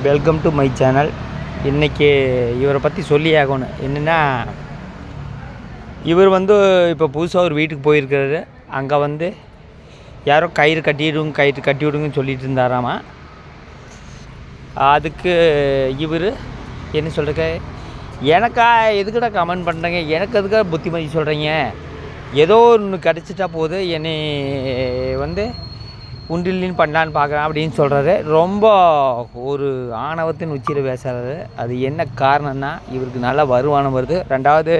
Welcome to my channel. இன்றைக்கி இவரை பற்றி சொல்லி ஆகணும். என்னென்னா, இவர் இப்போ புதுசாக ஒரு வீட்டுக்கு போயிருக்கிறாரு. அங்கே யாரோ கயிறு கட்டி விடுங்கன்னு சொல்லிட்டு இருந்தாராமா. அதுக்கு இவர் என்ன சொல்கிறக்க, எனக்கா எதுக்கிட்ட கமெண்ட் பண்ணுறீங்க, எனக்கு எதுக்காக புத்திமதி சொல்கிறீங்க, ஏதோ ஒன்று கிடச்சிட்டா போது என்னை உண்டில்லின்னு பண்ணலான்னு பார்க்குறேன் அப்படின்னு சொல்கிறாரு. ரொம்ப ஒரு ஆணவத்தின் உச்சியில் பேசுகிறாரு. அது என்ன காரணம்னா, இவருக்கு நல்லா வருமானம் வருது. ரெண்டாவது,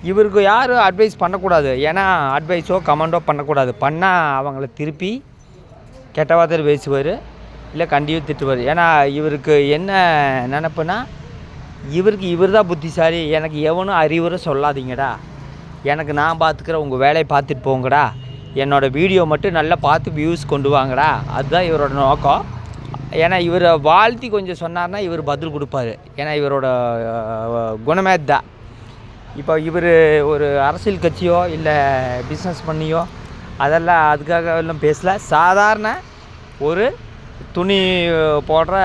இவருக்கு யாரும் அட்வைஸ் பண்ணக்கூடாது. ஏன்னா அட்வைஸோ கமெண்டோ பண்ணக்கூடாது. பண்ணால் அவங்கள திருப்பி கெட்ட வார்த்தையில் பேசுவார், இல்லை கண்டிப்பாக திட்டுவார். ஏன்னா இவருக்கு என்ன நினப்புனா, இவர் தான் புத்திசாலி, எனக்கு எவனும் அறிவுரை சொல்லாதீங்கடா, எனக்கு நான் பார்த்துக்கிறேன், உங்கள் வேலையை பார்த்துட்டு போங்கடா, என்னோடய வீடியோ மட்டும் நல்லா பார்த்து வியூஸ் கொண்டு வாங்கடா, அதுதான் இவரோட நோக்கம். ஏன்னா இவரை வாழ்த்தி கொஞ்சம் சொன்னார்னா இவர் பதில் கொடுப்பார். ஏன்னா இவரோட குணமே தான். இப்போ இவர் ஒரு அரசியல் கட்சியோ இல்லை பிஸ்னஸ் பண்ணியோ அதெல்லாம் அதுக்காக எல்லாம் பேசல. சாதாரண ஒரு துணி போடுற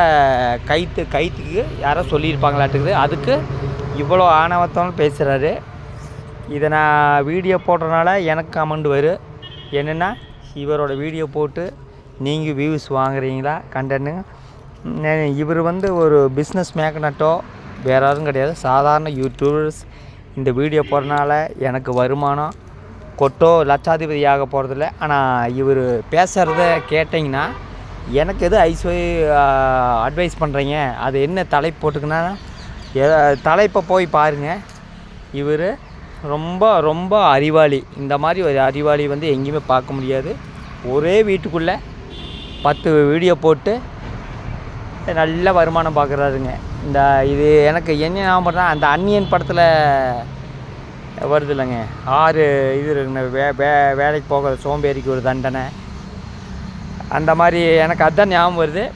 கைத்துக்கு யாரோ சொல்லியிருப்பாங்களாட்டுக்குது, அதுக்கு இவ்வளோ ஆணவத்தோடு பேசுகிறாரு. இதை நான் வீடியோ போடுறதுனால எனக்கு கமெண்ட் வரும். என்னென்னா, இவரோட வீடியோ போட்டு நீங்கள் வியூஸ் வாங்குறீங்களா கண்டென்ட்டுங்க. இவர் ஒரு பிஸ்னஸ் மேக்னட்டோ வேறு யாரும் கிடையாது, சாதாரண யூடியூபர்ஸ். இந்த வீடியோ போடுறதுனால எனக்கு வருமானம் கொட்டோ லட்சாதிபதி ஆக போகிறதில்ல. ஆனால் இவர் பேசுகிறத கேட்டிங்கன்னா, எனக்கு எது அட்வைஸ் பண்ணுறீங்க, அது என்ன தலைப்பு போட்டுக்குன்னா, தலைப்பை போய் பாருங்கள். இவர் ரொம்ப ரொம்ப அறிவாளி. இந்த மாதிரி ஒரு அறிவாளி எங்கேயுமே பார்க்க முடியாது. ஒரே வீட்டுக்குள்ளே 10 வீடியோ போட்டு நல்ல வருமானம் பார்க்குறாருங்க. இது எனக்கு என்ன ஞாபகம்னா, அந்த அந்நியன் படத்தில் வருது இல்லைங்க, 6 இது இருக்குங்க, வேலைக்கு போகிற சோம்பேறிக்கு ஒரு தண்டனை, அந்த மாதிரி எனக்கு அதுதான் ஞாபகம் வருது.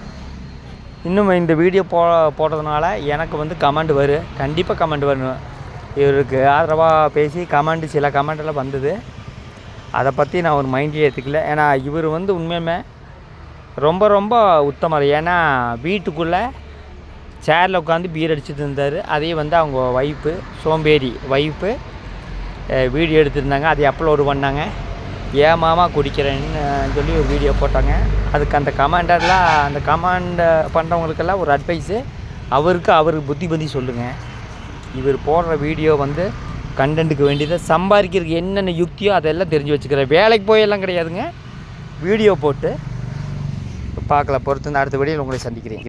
இன்னும் இந்த வீடியோ போடுறதுனால எனக்கு கமெண்ட் வரும், கண்டிப்பாக கமெண்ட் வரும். இவருக்கு ஆதரவாக பேசி சில கமெண்டெல்லாம் வந்தது. அதை பற்றி நான் ஒரு மைண்டில் ஏற்றுக்கல. ஏன்னா இவர் உண்மையுமே ரொம்ப ரொம்ப உத்தமர். ஏன்னா வீட்டுக்குள்ளே சேரில் உட்காந்து பீர் அடிச்சுட்டு இருந்தார். அதையும் அவங்க ஒய்ஃபு, சோம்பேறி ஒய்ஃபு வீடியோ எடுத்துருந்தாங்க. அதை அப்லோடு பண்ணாங்க. ஏன் மாமா குடிக்கிறேன்னு சொல்லி ஒரு வீடியோ போட்டாங்க. அதுக்கு அந்த கமெண்ட் பண்ணுறவங்களுக்கெல்லாம் ஒரு அட்வைஸு, அவருக்கு புத்தி சொல்லுங்கள். இவர் போடுற வீடியோ கண்டென்ட்டுக்கு வேண்டியதை சம்பாதிக்கிறதுக்கு என்னென்ன யுக்தியோ அதெல்லாம் தெரிஞ்சு வச்சுக்கிறேன். வேலைக்கு போயெல்லாம் கிடையாதுங்க, வீடியோ போட்டு பார்க்கலாம். பொறுத்து அடுத்த வீடியோவில் உங்களை சந்திக்கிறேன்.